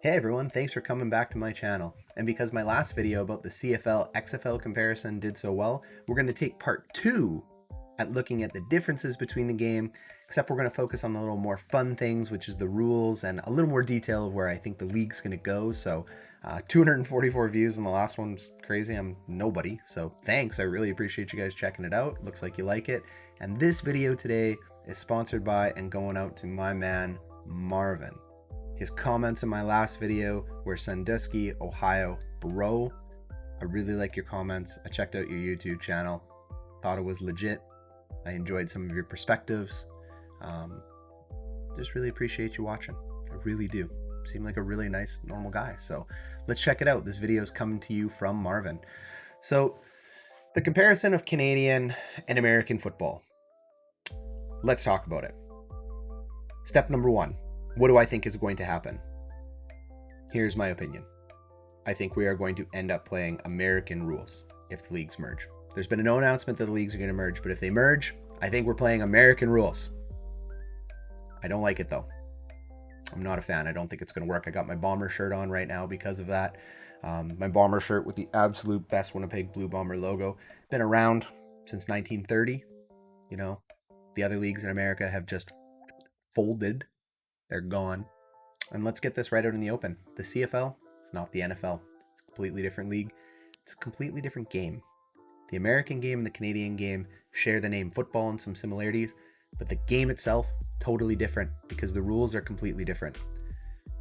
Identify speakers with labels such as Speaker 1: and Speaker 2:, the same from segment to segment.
Speaker 1: Hey everyone, thanks for coming back to my channel. And because my last video about the CFL XFL comparison did so well, we're going to take part 2 at looking at the differences between the game, except we're going to focus on the little more fun things, which is the rules and a little more detail of where I think the league's going to go. So 244 views on the last one's crazy. I'm nobody, so thanks. I really appreciate you guys checking it out. Looks like you like it. And this video today is sponsored by and going out to my man, Marvin. His comments in my last video were Sandusky, Ohio, bro. I really like your comments. I checked out your YouTube channel. Thought it was legit. I enjoyed some of your perspectives. Just really appreciate you watching. I really do. Seem like a really nice, normal guy. So let's check it out. This video is coming to you from Marvin. So the comparison of Canadian and American football. Let's talk about it. Step number 1. What do I think is going to happen? Here's my opinion. I think we are going to end up playing American rules if the leagues merge. There's been no announcement that the leagues are going to merge, but if they merge, I think we're playing American rules. I don't like it though. I'm not a fan. I don't think it's going to work. I got my Bomber shirt on right now because of that. My Bomber shirt with the absolute best Winnipeg Blue Bomber logo. Been around since 1930. You know, the other leagues in America have just folded. They're gone. And let's get this right out in the open. The CFL is not the NFL. It's a completely different league. It's a completely different game. The American game and the Canadian game share the name football and some similarities, but the game itself, totally different because the rules are completely different.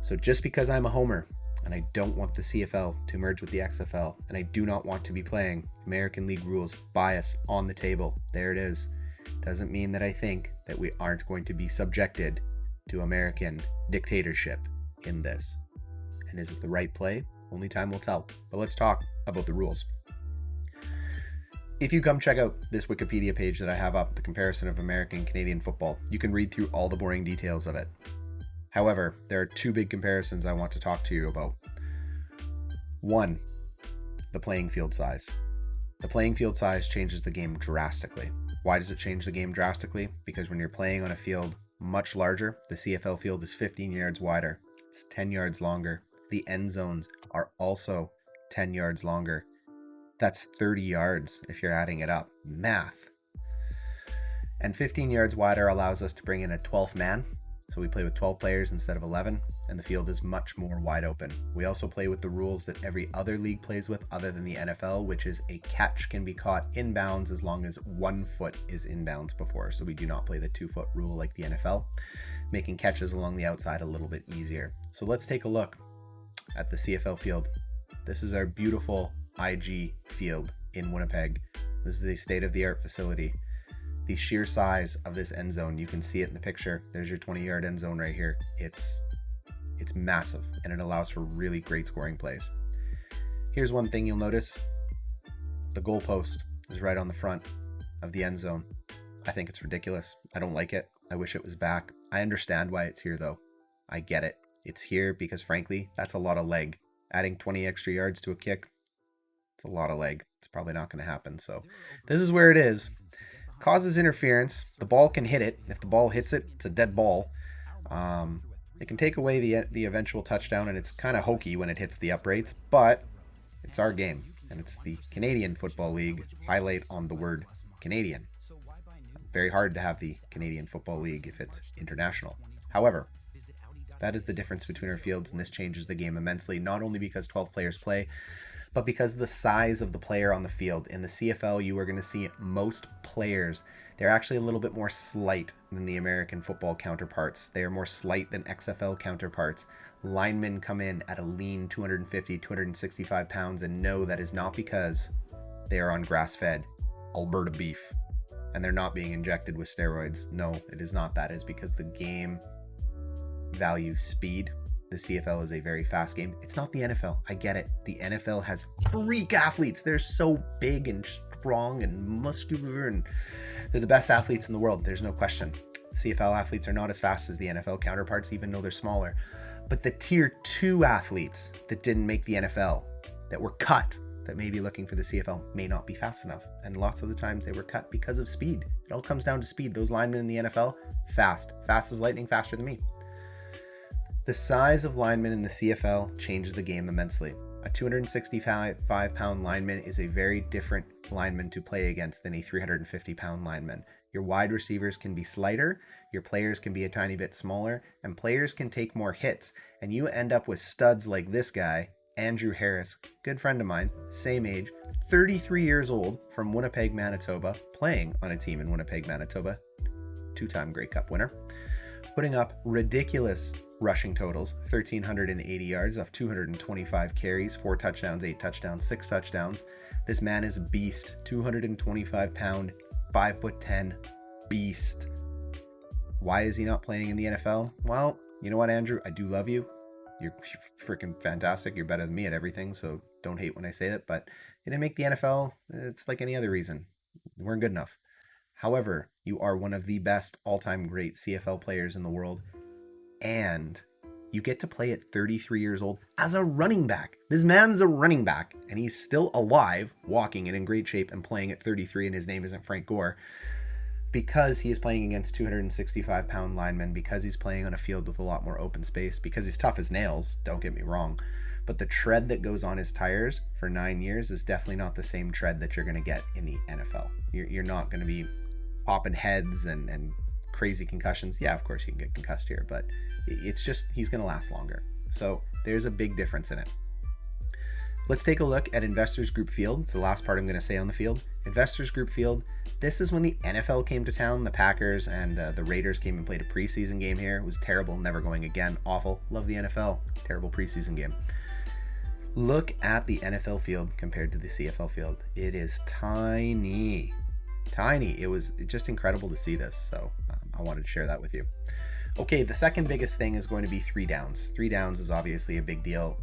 Speaker 1: So just because I'm a homer and I don't want the CFL to merge with the XFL and I do not want to be playing American League rules, bias on the table, there it is, doesn't mean that I think that we aren't going to be subjected to American dictatorship in this. And is it the right play? Only time will tell. But let's talk about the rules. If you come check out this Wikipedia page that I have up, the comparison of American and Canadian football, you can read through all the boring details of it. However, there are 2 big comparisons I want to talk to you about. 1, the playing field size. The playing field size changes the game drastically. Why does it change the game drastically? Because when you're playing on a field much larger, the CFL field is 15 yards wider. It's 10 yards longer. The end zones are also 10 yards longer. That's 30 yards if you're adding it up. Math. And 15 yards wider allows us to bring in a 12th man. So we play with 12 players instead of 11, and the field is much more wide open. We also play with the rules that every other league plays with other than the NFL, which is a catch can be caught inbounds as long as 1 foot is inbounds before. So we do not play the 2-foot rule like the NFL, making catches along the outside a little bit easier. So let's take a look at the CFL field. This is our beautiful IG field in Winnipeg. This is a state-of-the-art facility. The sheer size of this end zone, you can see it in the picture. There's your 20-yard end zone right here. It's massive, and it allows for really great scoring plays. Here's one thing you'll notice. The goalpost is right on the front of the end zone. I think it's ridiculous. I don't like it. I wish it was back. I understand why it's here, though. I get it. It's here because, frankly, that's a lot of leg. Adding 20 extra yards to a kick, it's a lot of leg. It's probably not going to happen. So this is where it is. Causes interference. The ball can hit it. If the ball hits it, it's a dead ball. It can take away the eventual touchdown, and it's kind of hokey when it hits the uprights, but it's our game, and it's the Canadian Football League. Highlight on the word Canadian. Very hard to have the Canadian Football League if it's international. However, that is the difference between our fields, and this changes the game immensely, not only because 12 players play, but because the size of the player on the field. In the CFL, you are going to see most players, they're actually a little bit more slight than the American football counterparts. They are more slight than XFL counterparts. Linemen come in at a lean 250, 265 pounds, and no, that is not because they are on grass-fed Alberta beef and they're not being injected with steroids. No, it is not that. It is because the game values speed. The CFL is a very fast game. It's not the NFL. I get it. The NFL has freak athletes. They're so big and strong and muscular, and they're the best athletes in the world. There's no question. CFL athletes are not as fast as the NFL counterparts, even though they're smaller. But the tier 2 athletes that didn't make the NFL, that were cut, that may be looking for the CFL, may not be fast enough. And lots of the times they were cut because of speed. It all comes down to speed. Those linemen in the NFL, fast as lightning, faster than me. The size of linemen in the CFL changes the game immensely. A 265-pound lineman is a very different lineman to play against than a 350-pound lineman. Your wide receivers can be slighter, your players can be a tiny bit smaller, and players can take more hits, and you end up with studs like this guy, Andrew Harris, good friend of mine, same age, 33 years old, from Winnipeg, Manitoba, playing on a team in Winnipeg, Manitoba, two-time Grey Cup winner, putting up ridiculous rushing totals, 1,380 yards off 225 carries, 4 touchdowns, 8 touchdowns, 6 touchdowns. This man is a beast, 225-pound, 5'10" beast. Why is he not playing in the NFL? Well, you know what, Andrew? I do love you. You're freaking fantastic. You're better than me at everything, so don't hate when I say it, but you didn't make the NFL. It's like any other reason. You weren't good enough. However, you are one of the best all-time great CFL players in the world, and you get to play at 33 years old as a running back. This man's a running back, and he's still alive, walking and in great shape and playing at 33, and his name isn't Frank Gore, because he is playing against 265-pound linemen, because he's playing on a field with a lot more open space, because he's tough as nails, don't get me wrong, but the tread that goes on his tires for 9 years is definitely not the same tread that you're going to get in the NFL. You're not going to be popping heads and crazy concussions. Yeah, of course you can get concussed here, but it's just, he's going to last longer. So there's a big difference in it. Let's take a look at Investors Group Field. It's the last part I'm going to say on the field. Investors Group Field, this is when the NFL came to town. The Packers and the Raiders came and played a preseason game here. It was terrible, never going again. Awful. Love the NFL. Terrible preseason game. Look at the NFL field compared to the CFL field. It is tiny. Tiny. It was just incredible to see this, so I wanted to share that with you. Okay, the second biggest thing is going to be 3 downs. 3 downs is obviously a big deal.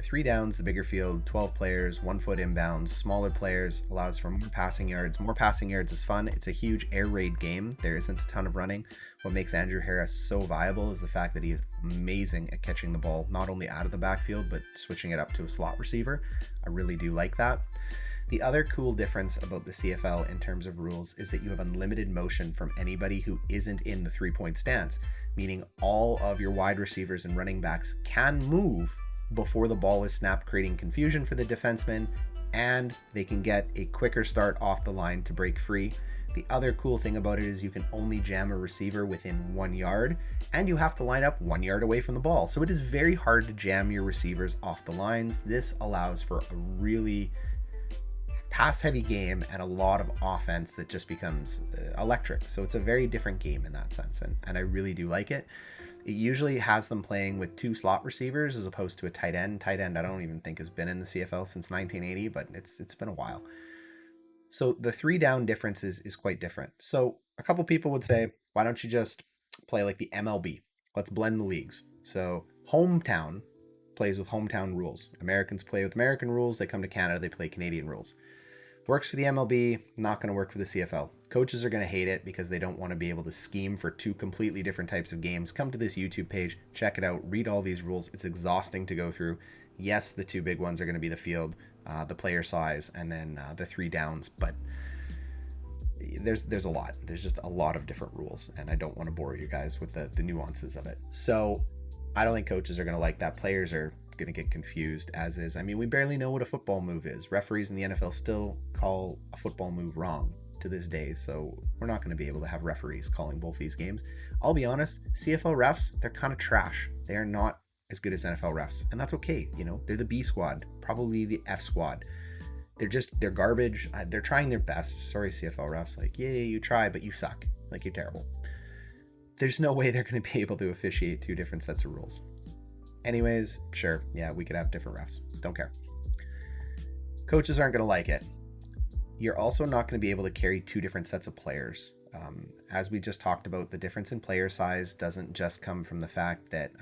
Speaker 1: 3 downs, the bigger field, 12 players, 1 foot inbounds, smaller players, allows for more passing yards. More passing yards is fun. It's a huge air raid game. There isn't a ton of running. What makes Andrew Harris so viable is the fact that he is amazing at catching the ball, not only out of the backfield, but switching it up to a slot receiver. I really do like that. The other cool difference about the CFL in terms of rules is that you have unlimited motion from anybody who isn't in the 3-point stance, meaning all of your wide receivers and running backs can move before the ball is snapped, creating confusion for the defenseman, and they can get a quicker start off the line to break free. The other cool thing about it is you can only jam a receiver within 1 yard, and you have to line up 1 yard away from the ball. So it is very hard to jam your receivers off the lines. This allows for a really pass-heavy game and a lot of offense that just becomes electric. So it's a very different game in that sense, and I really do like it. It usually has them playing with 2 slot receivers as opposed to a tight end. Tight end I don't even think has been in the CFL since 1980, but it's been a while. So the 3 down difference is quite different. So a couple people would say, why don't you just play like the MLB? Let's blend the leagues. So hometown plays with hometown rules. Americans play with American rules. They come to Canada, they play Canadian rules. Works for the MLB, not going to work for the CFL. Coaches are going to hate it because they don't want to be able to scheme for 2 completely different types of games. Come to this YouTube page, check it out, read all these rules. It's exhausting to go through. Yes, the 2 big ones are going to be the field, the player size, and then the 3 downs, but there's a lot. There's just a lot of different rules, and I don't want to bore you guys with the nuances of it. So I don't think coaches are going to like that. Players are going to get confused, as is. I mean, we barely know what a football move is. Referees in the NFL still call a football move wrong to this day, so we're not going to be able to have referees calling both these games. I'll be honest, CFL refs, they're kind of trash. They are not as good as NFL refs, and that's okay. You know, they're the B squad, probably the F squad. They're garbage. They're trying their best. Sorry, CFL refs. Like, yeah, you try, but you suck. Like, you're terrible. There's no way they're going to be able to officiate 2 different sets of rules. Anyways, sure, yeah, we could have different refs. Don't care. Coaches aren't going to like it. You're also not going to be able to carry 2 different sets of players. As we just talked about, the difference in player size doesn't just come from the fact that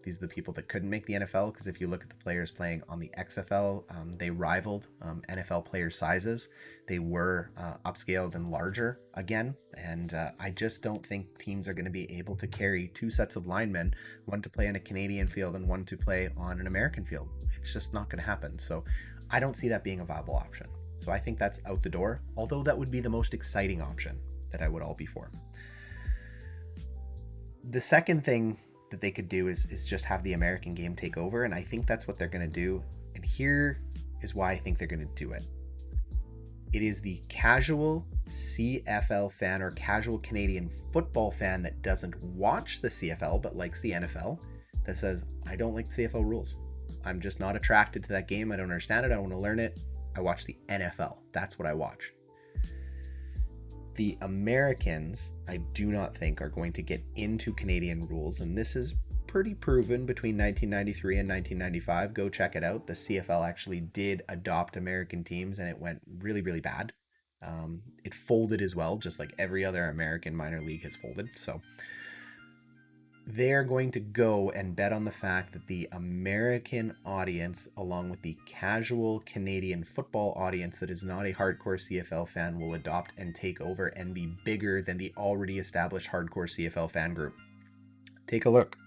Speaker 1: these are the people that couldn't make the NFL, because if you look at the players playing on the XFL, they rivaled NFL player sizes. They were upscaled and larger again, and I just don't think teams are going to be able to carry 2 sets of linemen, one to play on a Canadian field and one to play on an American field. It's just not going to happen. So I don't see that being a viable option. So I think that's out the door, although that would be the most exciting option that I would all be for. The second thing that they could do is just have the American game take over, and I think that's what they're going to do. And here is why I think they're going to do it. It is the casual CFL fan or casual Canadian football fan that doesn't watch the CFL but likes the NFL that says, I don't like CFL rules. I'm just not attracted to that game. I don't understand it. I don't want to learn it. I watch the NFL. That's what I watch. The Americans, I do not think, are going to get into Canadian rules, and this is pretty proven between 1993 and 1995. Go check it out. The CFL actually did adopt American teams, and it went really, really bad. It folded as well, just like every other American minor league has folded. So they're going to go and bet on the fact that the American audience, along with the casual Canadian football audience that is not a hardcore CFL fan, will adopt and take over and be bigger than the already established hardcore CFL fan group. Take a look.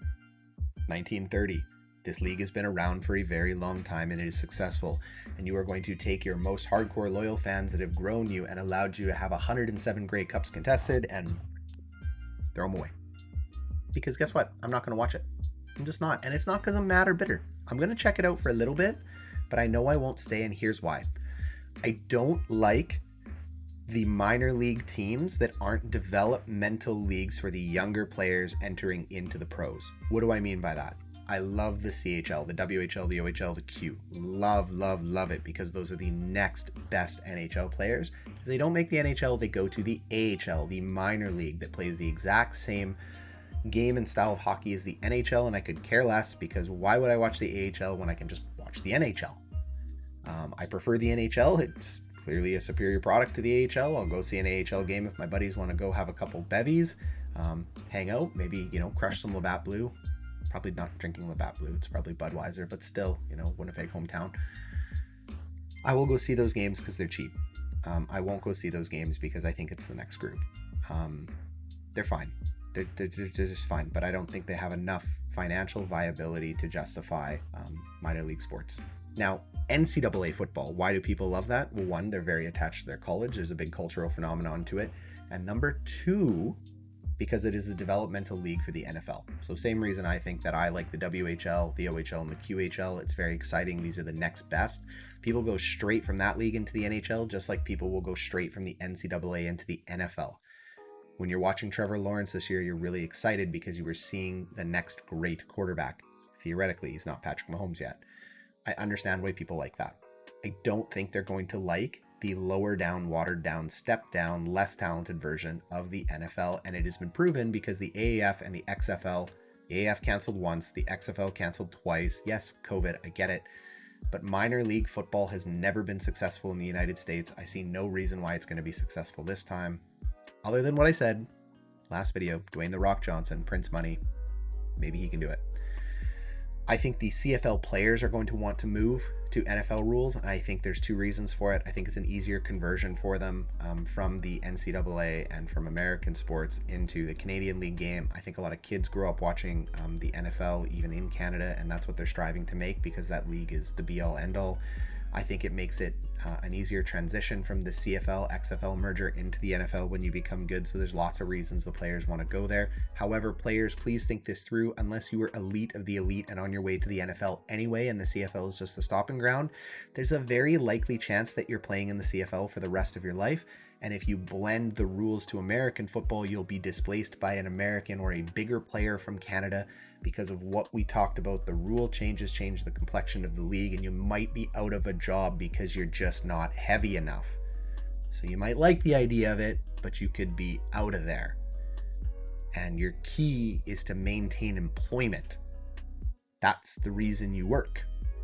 Speaker 1: 1930. This league has been around for a very long time and it is successful. And you are going to take your most hardcore loyal fans that have grown you and allowed you to have 107 Grey Cups contested and throw them away. Because guess what? I'm not going to watch it. I'm just not. And it's not because I'm mad or bitter. I'm going to check it out for a little bit, but I know I won't stay, and here's why. I don't like the minor league teams that aren't developmental leagues for the younger players entering into the pros. What do I mean by that? I love the CHL, the WHL, the OHL, the Q. Love, love, love it because those are the next best NHL players. If they don't make the NHL, they go to the AHL, the minor league that plays the exact same game and style of hockey as the NHL, and I could care less because why would I watch the AHL when I can just watch the NHL? I prefer the NHL. It's clearly a superior product to the AHL. I'll go see an AHL game if my buddies want to go have a couple bevies, hang out, maybe, crush some Labatt Blue. Probably not drinking Labatt Blue. It's probably Budweiser, but still, Winnipeg hometown. I will go see those games because they're cheap. I won't go see those games because I think it's the next group. They're fine. They're just fine, but I don't think they have enough financial viability to justify minor league sports. Now, NCAA football, why do people love that? Well, one, they're very attached to their college. There's a big cultural phenomenon to it. And number two, because it is the developmental league for the NFL. So same reason I think that I like the WHL, the OHL, and the QHL. It's very exciting. These are the next best. People go straight from that league into the NHL, just like people will go straight from the NCAA into the NFL. When you're watching Trevor Lawrence this year, you're really excited because you were seeing the next great quarterback. Theoretically, he's not Patrick Mahomes yet. I understand why people like that. I don't think they're going to like the lower down, watered down, step down, less talented version of the NFL. And it has been proven because the AAF and the XFL, the AAF canceled once, the XFL canceled twice. Yes, COVID, I get it. But minor league football has never been successful in the United States. I see no reason why it's going to be successful this time. Other than what I said last video, Dwayne "The Rock" Johnson, Prince Money, maybe he can do it. I think the CFL players are going to want to move to NFL rules, and I think there's two reasons for it. I think it's an easier conversion for them from the NCAA and from American sports into the Canadian League game. I think a lot of kids grow up watching the NFL, even in Canada, and that's what they're striving to make because that league is the be-all, end-all. I think it makes it an easier transition from the CFL XFL merger into the NFL when you become good. So there's lots of reasons the players want to go there. However, players, please think this through. Unless you were elite of the elite and on your way to the NFL anyway, and the CFL is just the stopping ground, there's a very likely chance that you're playing in the CFL for the rest of your life. And if you blend the rules to American football, you'll be displaced by an American or a bigger player from Canada because of what we talked about. The rule changes change the complexion of the league, and you might be out of a job because you're just not heavy enough. So you might like the idea of it, but you could be out of there. And your key is to maintain employment. That's the reason you work.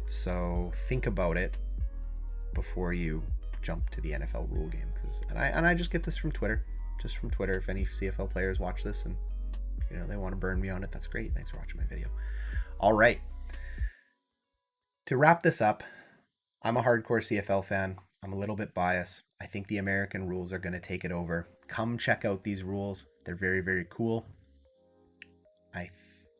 Speaker 1: So think about it before you jump to the NFL rule game. And I just get this from Twitter. Just from Twitter. If any CFL players watch this and they want to burn me on it, that's great. Thanks for watching my video. All right. To wrap this up, I'm a hardcore CFL fan. I'm a little bit biased. I think the American rules are going to take it over. Come check out these rules. They're very, very cool.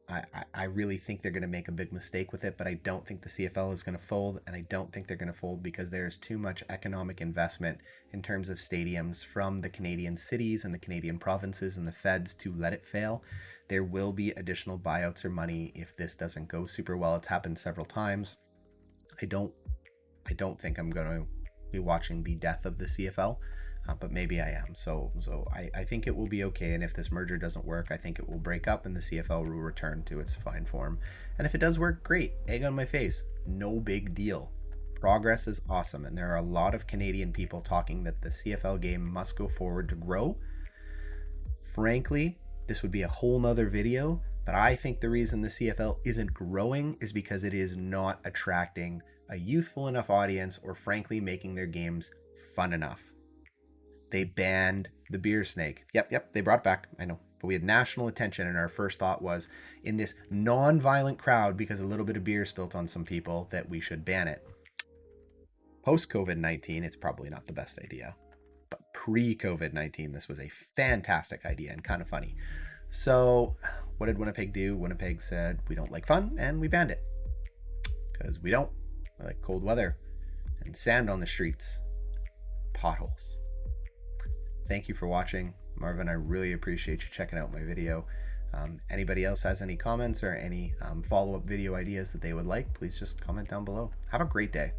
Speaker 1: I really think they're going to make a big mistake with it, but I don't think the CFL is going to fold, and I don't think they're going to fold because there's too much economic investment in terms of stadiums from the Canadian cities and the Canadian provinces and the feds to let it fail. There will be additional buyouts or money if this doesn't go super well. It's happened several times. I don't think I'm going to be watching the death of the CFL. But maybe I am. So I think it will be okay. And if this merger doesn't work, I think it will break up and the CFL will return to its fine form. And if it does work, great. Egg on my face. No big deal. Progress is awesome. And there are a lot of Canadian people talking that the CFL game must go forward to grow. Frankly, this would be a whole nother video. But I think the reason the CFL isn't growing is because it is not attracting a youthful enough audience or frankly making their games fun enough. They banned the beer snake. Yep, they brought it back. I know. But we had national attention, and our first thought was, in this non-violent crowd, because a little bit of beer spilt on some people, that we should ban it. Post-COVID-19, it's probably not the best idea. But pre-COVID-19, this was a fantastic idea and kind of funny. So what did Winnipeg do? Winnipeg said, we don't like fun, and we banned it. Because we don't. We like cold weather and sand on the streets. Potholes. Thank you for watching. Marvin, I really appreciate you checking out my video. Anybody else has any comments or any follow-up video ideas that they would like, please just comment down below. Have a great day.